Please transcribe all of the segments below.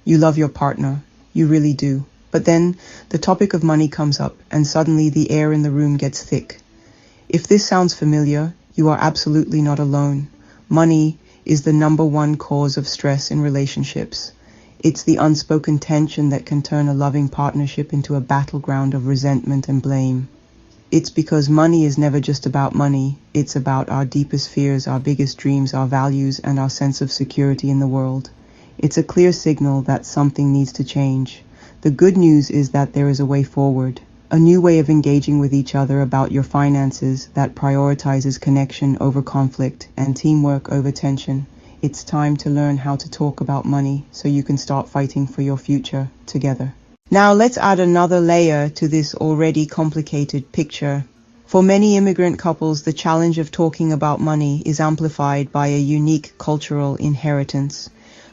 You love your partner. You really do. But then the topic of money comes up and suddenly the air in the room gets thick. If this sounds familiar, you are absolutely not alone. Money is the number one cause of stress in relationships. It's the unspoken tension that can turn a loving partnership into a battleground of resentment and blame. It's because money is never just about money. It's about our deepest fears, our biggest dreams, our values, and our sense of security in the world. It's a clear signal that something needs to change. The good news is that there is a way forward, a new way of engaging with each other about your finances that prioritizes connection over conflict and teamwork over tension. It's time to learn how to talk about money so you can start fighting for your future together. Now let's add another layer to this already complicated picture. For many immigrant couples, the challenge of talking about money is amplified by a unique cultural inheritance.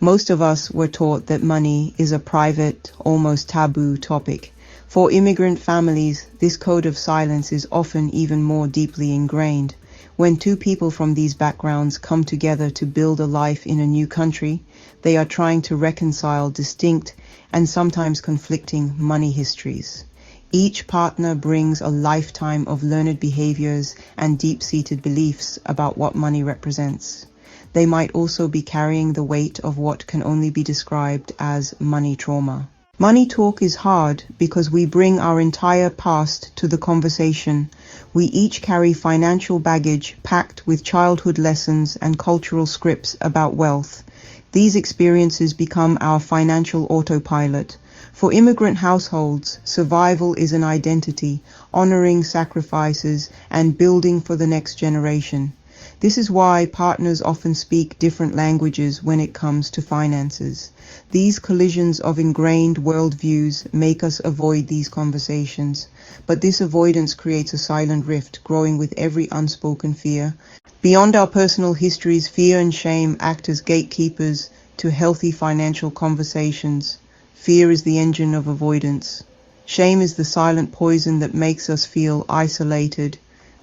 Most of us were taught that money is a private, almost taboo topic. For immigrant families, this code of silence is often even more deeply ingrained. When two people from these backgrounds come together to build a life in a new country, they are trying to reconcile distinct and sometimes conflicting money histories. Each partner brings a lifetime of learned behaviors and deep-seated beliefs about what money represents. They might also be carrying the weight of what can only be described as money trauma. Money talk is hard because we bring our entire past to the conversation. We each carry financial baggage packed with childhood lessons and cultural scripts about wealth. These experiences become our financial autopilot. For immigrant households, survival is an identity, honoring sacrifices and building for the next generation. This is why partners often speak different languages when it comes to finances. These collisions of ingrained worldviews make us avoid these conversations, but this avoidance creates a silent rift, growing with every unspoken fear. Beyond our personal histories, fear and shame act as gatekeepers to healthy financial conversations. Fear is the engine of avoidance. Shame is the silent poison that makes us feel isolated.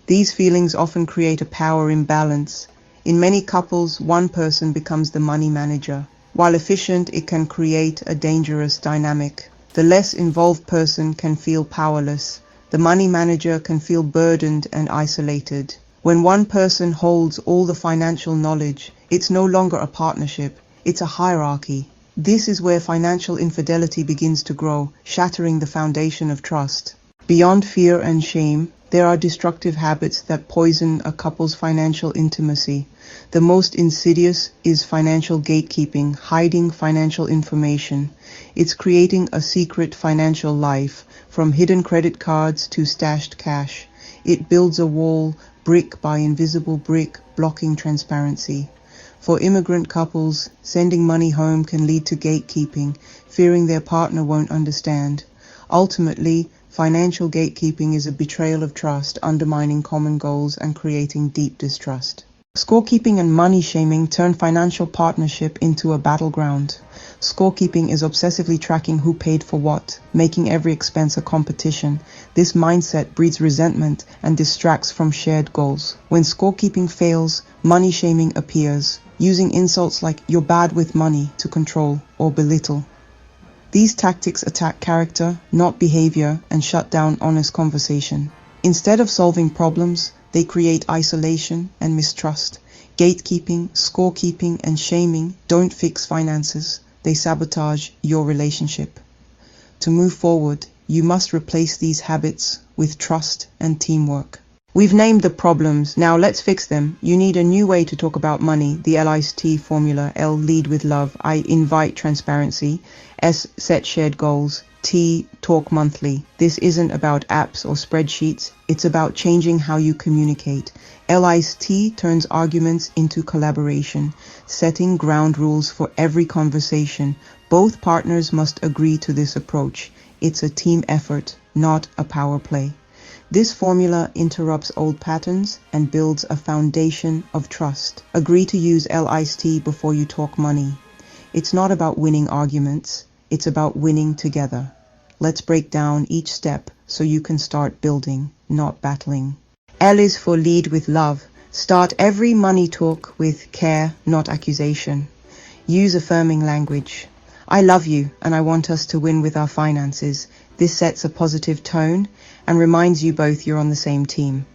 These feelings often create a power imbalance. In many couples, one person becomes the money manager. While efficient, it can create a dangerous dynamic. The less involved person can feel powerless. The money manager can feel burdened and isolated. When one person holds all the financial knowledge, it's no longer a partnership, it's a hierarchy. This is where financial infidelity begins to grow, shattering the foundation of trust. Beyond fear and shame, there are destructive habits that poison a couple's financial intimacy. The most insidious is financial gatekeeping, hiding financial information. It's creating a secret financial life, from hidden credit cards to stashed cash. It builds a wall, brick by invisible brick, blocking transparency. For immigrant couples, sending money home can lead to gatekeeping, fearing their partner won't understand. Ultimately, financial gatekeeping is a betrayal of trust, undermining common goals and creating deep distrust. Scorekeeping and money shaming turn financial partnership into a battleground. Scorekeeping is obsessively tracking who paid for what, making every expense a competition. This mindset breeds resentment and distracts from shared goals. When scorekeeping fails, money shaming appears, using insults like "you're bad with money" to control or belittle. These tactics attack character, not behavior, and shut down honest conversation. Instead of solving problems, they create isolation and mistrust. Gatekeeping, scorekeeping, and shaming don't fix finances. They sabotage your relationship. To move forward, you must replace these habits with trust and teamwork. We've named the problems, now let's fix them. You need a new way to talk about money, the L.I.S.T formula. L, lead with love. I, invite transparency. S, set shared goals. T, talk monthly. This isn't about apps or spreadsheets, it's about changing how you communicate. L.I.S.T turns arguments into collaboration, setting ground rules for every conversation. Both partners must agree to this approach. It's a team effort, not a power play. This formula interrupts old patterns and builds a foundation of trust. Agree to use L.I.S.T before you talk money. It's not about winning arguments, it's about winning together. Let's break down each step so you can start building, not battling. L is for lead with love. Start every money talk with care, not accusation. Use affirming language. I love you and I want us to win with our finances. This sets a positive tone and reminds you both you're on the same team.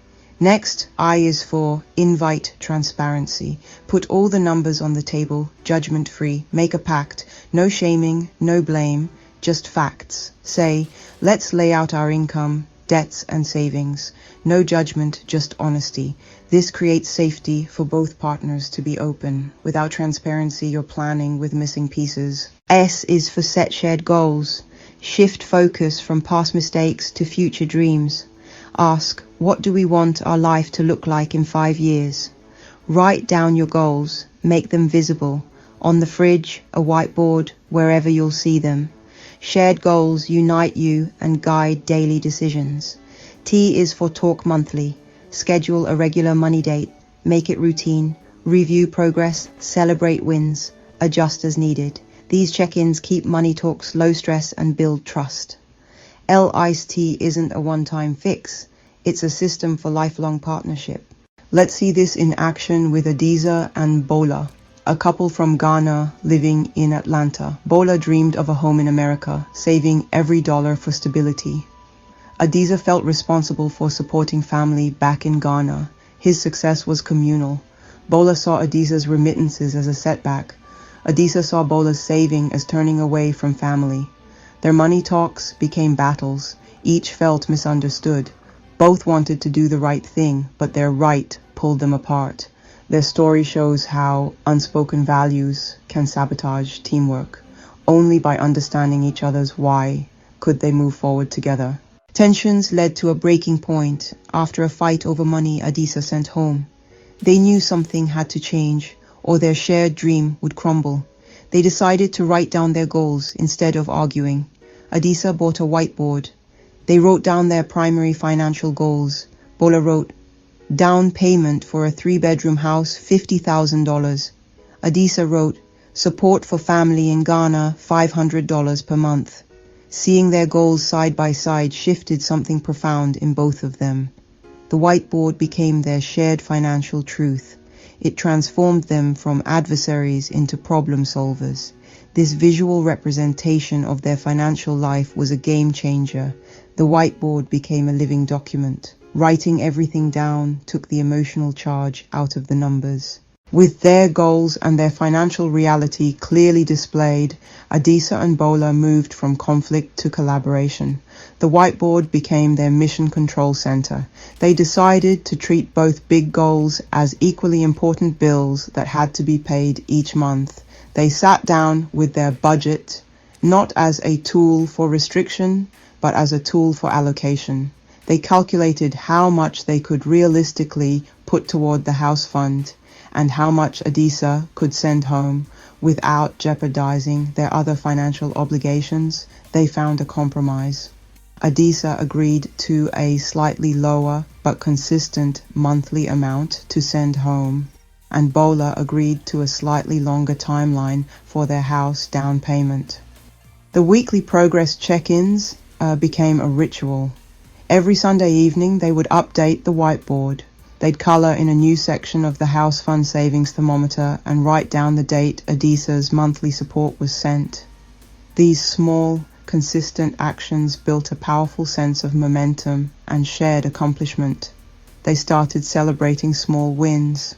Next, I is for invite transparency. Put all the numbers on the table, judgment-free. Make a pact. No shaming, no blame, just facts. Say, let's lay out our income, debts and savings. No judgment, just honesty. This creates safety for both partners to be open. Without transparency, you're planning with missing pieces. S is for set shared goals. Shift focus from past mistakes to future dreams. Ask, what do we want our life to look like in 5 years? Write down your goals, make them visible, on the fridge, a whiteboard, wherever you'll see them. Shared goals unite you and guide daily decisions. T is for talk monthly. Schedule a regular money date, make it routine, review progress, celebrate wins, adjust as needed. These check-ins keep money talks low stress and build trust. L.I.S.T isn't a one-time fix. It's a system for lifelong partnership. Let's see this in action with Adia and Bola, a couple from Ghana living in Atlanta. Bola dreamed of a home in America, saving every dollar for stability. Adia felt responsible for supporting family back in Ghana. His success was communal. Bola saw Adia's remittances as a setback. Adia saw Bola's saving as turning away from family. Their money talks became battles. Each felt misunderstood. Both wanted to do the right thing, but their right pulled them apart. Their story shows how unspoken values can sabotage teamwork. Only by understanding each other's why could they move forward together. Tensions led to a breaking point. After a fight over money, Adia sent home. They knew something had to change, or their shared dream would crumble. They decided to write down their goals instead of arguing. Adia bought a whiteboard. They wrote down their primary financial goals. Bola wrote, down payment for a 3-bedroom house, $50,000. Adia wrote, support for family in Ghana, $500 per month. Seeing their goals side by side shifted something profound in both of them. The whiteboard became their shared financial truth. It transformed them from adversaries into problem solvers. This visual representation of their financial life was a game changer. The whiteboard became a living document. Writing everything down took the emotional charge out of the numbers. With their goals and their financial reality clearly displayed, Adia and Bola moved from conflict to collaboration. The whiteboard became their mission control center. They decided to treat both big goals as equally important bills that had to be paid each month. They sat down with their budget, not as a tool for restriction, but as a tool for allocation. They calculated how much they could realistically put toward the house fund and how much Adia could send home without jeopardizing their other financial obligations. They found a compromise. Adia agreed to a slightly lower but consistent monthly amount to send home, and Bola agreed to a slightly longer timeline for their house down payment. The weekly progress check-ins became a ritual. Every Sunday evening, they would update the whiteboard. They'd color in a new section of the house fund savings thermometer and write down the date Adia's monthly support was sent. These small, consistent actions built a powerful sense of momentum and shared accomplishment. They started celebrating small wins,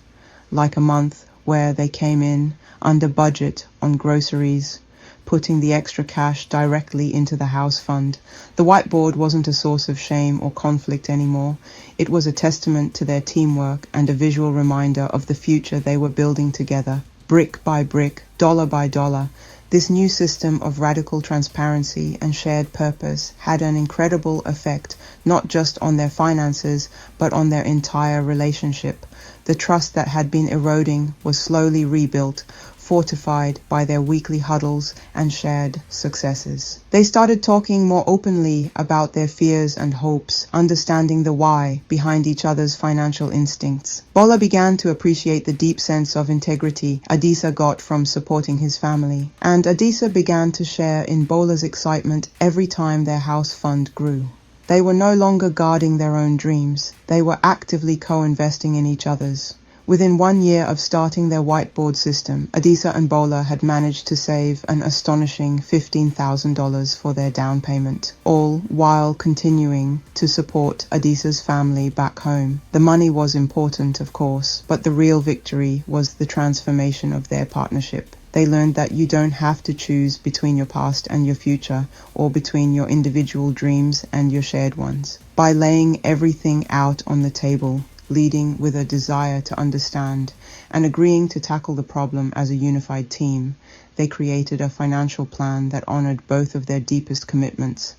like a month where they came in under budget on groceries, putting the extra cash directly into the house fund. The whiteboard wasn't a source of shame or conflict anymore. It was a testament to their teamwork and a visual reminder of the future they were building together, brick by brick, dollar by dollar. This new system of radical transparency and shared purpose had an incredible effect, not just on their finances, but on their entire relationship. The trust that had been eroding was slowly rebuilt, fortified by their weekly huddles and shared successes. They started talking more openly about their fears and hopes, understanding the why behind each other's financial instincts. Bola began to appreciate the deep sense of integrity Adia got from supporting his family, and Adia began to share in Bola's excitement every time their house fund grew. They were no longer guarding their own dreams. They were actively co-investing in each other's. Within 1 year of starting their whiteboard system, Adisa and Bola had managed to save an astonishing $15,000 for their down payment, all while continuing to support Adisa's family back home. The money was important, of course, but the real victory was the transformation of their partnership. They learned that you don't have to choose between your past and your future, or between your individual dreams and your shared ones. By laying everything out on the table, leading with a desire to understand, and agreeing to tackle the problem as a unified team, they created a financial plan that honored both of their deepest commitments.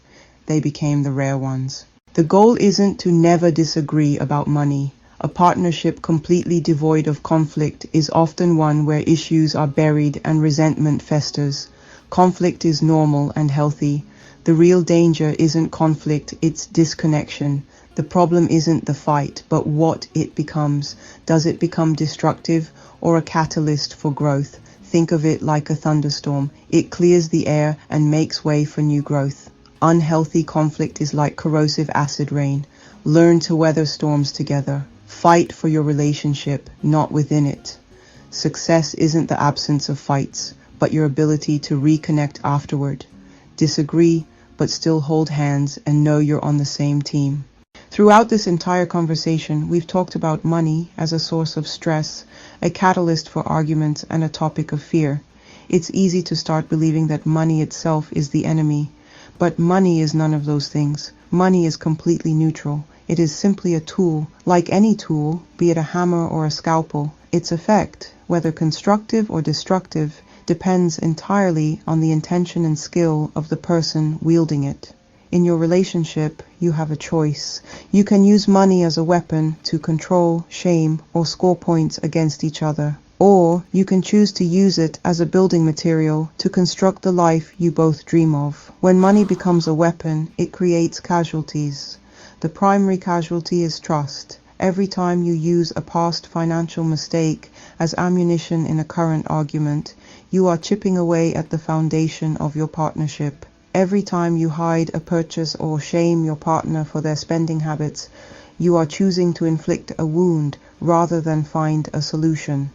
They became the rare ones. The goal isn't to never disagree about money. A partnership completely devoid of conflict is often one where issues are buried and resentment festers. Conflict is normal and healthy. The real danger isn't conflict, it's disconnection. The problem isn't the fight, but what it becomes. Does it become destructive or a catalyst for growth? Think of it like a thunderstorm. It clears the air and makes way for new growth. Unhealthy conflict is like corrosive acid rain. Learn to weather storms together. Fight for your relationship, not within it. Success isn't the absence of fights, but your ability to reconnect afterward. Disagree, but still hold hands and know you're on the same team. Throughout this entire conversation, we've talked about money as a source of stress, a catalyst for arguments, and a topic of fear. It's easy to start believing that money itself is the enemy, but money is none of those things. Money is completely neutral. It is simply a tool. Like any tool, be it a hammer or a scalpel, its effect, whether constructive or destructive, depends entirely on the intention and skill of the person wielding it. In your relationship, you have a choice. You can use money as a weapon to control, shame, or score points against each other. Or you can choose to use it as a building material to construct the life you both dream of. When money becomes a weapon, it creates casualties. The primary casualty is trust. Every time you use a past financial mistake as ammunition in a current argument, you are chipping away at the foundation of your partnership. Every time you hide a purchase or shame your partner for their spending habits, you are choosing to inflict a wound rather than find a solution.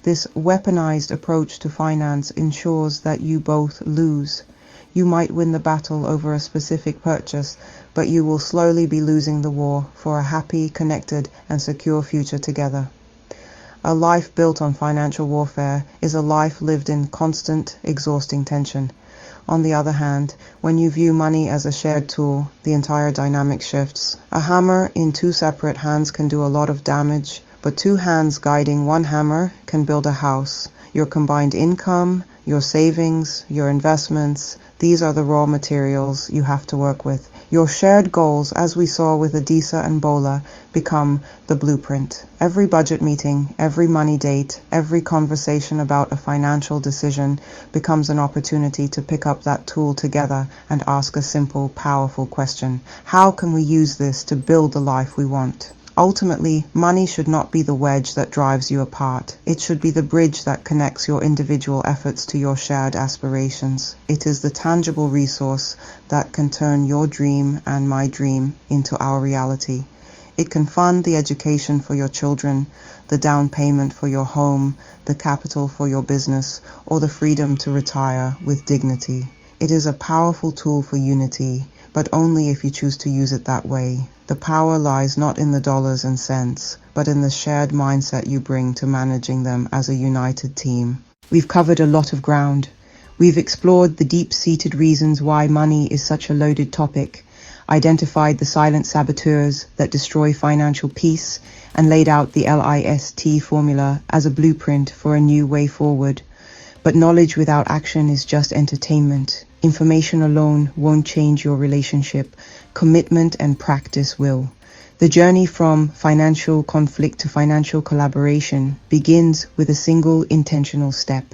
This weaponized approach to finance ensures that you both lose. You might win the battle over a specific purchase, but you will slowly be losing the war for a happy, connected, and secure future together. A life built on financial warfare is a life lived in constant, exhausting tension. On the other hand, when you view money as a shared tool, the entire dynamic shifts. A hammer in two separate hands can do a lot of damage, but two hands guiding one hammer can build a house. Your combined income, your savings, your investments, these are the raw materials you have to work with. Your shared goals, as we saw with Adisa and Bola, become the blueprint. Every budget meeting, every money date, every conversation about a financial decision becomes an opportunity to pick up that tool together and ask a simple, powerful question. How can we use this to build the life we want? Ultimately, money should not be the wedge that drives you apart. It should be the bridge that connects your individual efforts to your shared aspirations. It is the tangible resource that can turn your dream and my dream into our reality. It can fund the education for your children, the down payment for your home, the capital for your business, or the freedom to retire with dignity. It is a powerful tool for unity, but only if you choose to use it that way. The power lies not in the dollars and cents, but in the shared mindset you bring to managing them as a united team. We've covered a lot of ground. We've explored the deep-seated reasons why money is such a loaded topic, identified the silent saboteurs that destroy financial peace, and laid out the L.I.S.T formula as a blueprint for a new way forward. But knowledge without action is just entertainment. Information alone won't change your relationship. Commitment and practice will. The journey from financial conflict to financial collaboration begins with a single intentional step.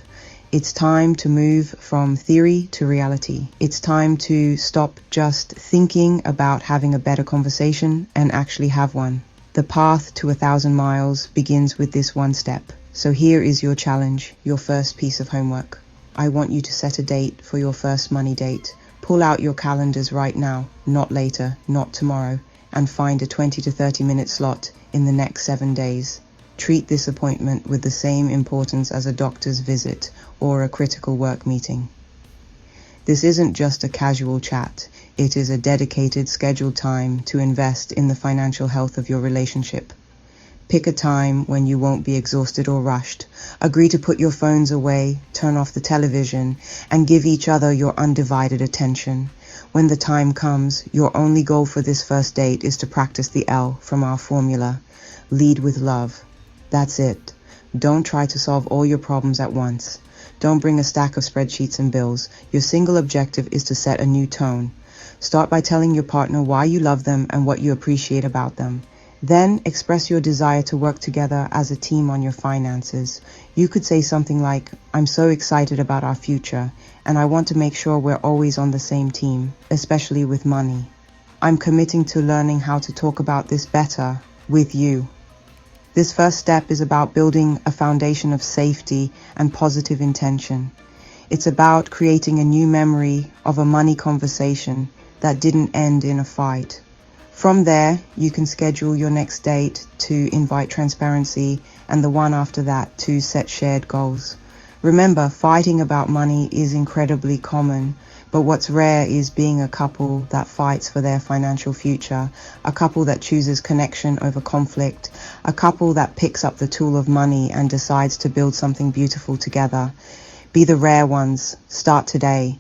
It's time to move from theory to reality. It's time to stop just thinking about having a better conversation and actually have one. The path to 1,000 miles begins with this one step. So here is your challenge, your first piece of homework. I want you to set a date for your first money date. Pull out your calendars right now, not later, not tomorrow, and find a 20 to 30 minute slot in the next 7 days. Treat this appointment with the same importance as a doctor's visit or a critical work meeting. This isn't just a casual chat. It is a dedicated, scheduled time to invest in the financial health of your relationship. Pick a time when you won't be exhausted or rushed. Agree to put your phones away, turn off the television, and give each other your undivided attention. When the time comes, your only goal for this first date is to practice the L from our formula. Lead with love. That's it. Don't try to solve all your problems at once. Don't bring a stack of spreadsheets and bills. Your single objective is to set a new tone. Start by telling your partner why you love them and what you appreciate about them. Then express your desire to work together as a team on your finances. You could say something like, I'm so excited about our future, and I want to make sure we're always on the same team, especially with money. I'm committing to learning how to talk about this better with you. This first step is about building a foundation of safety and positive intention. It's about creating a new memory of a money conversation that didn't end in a fight. From there, you can schedule your next date to invite transparency and the one after that to set shared goals. Remember, fighting about money is incredibly common, but what's rare is being a couple that fights for their financial future, a couple that chooses connection over conflict, a couple that picks up the tool of money and decides to build something beautiful together. Be the rare ones. Start today.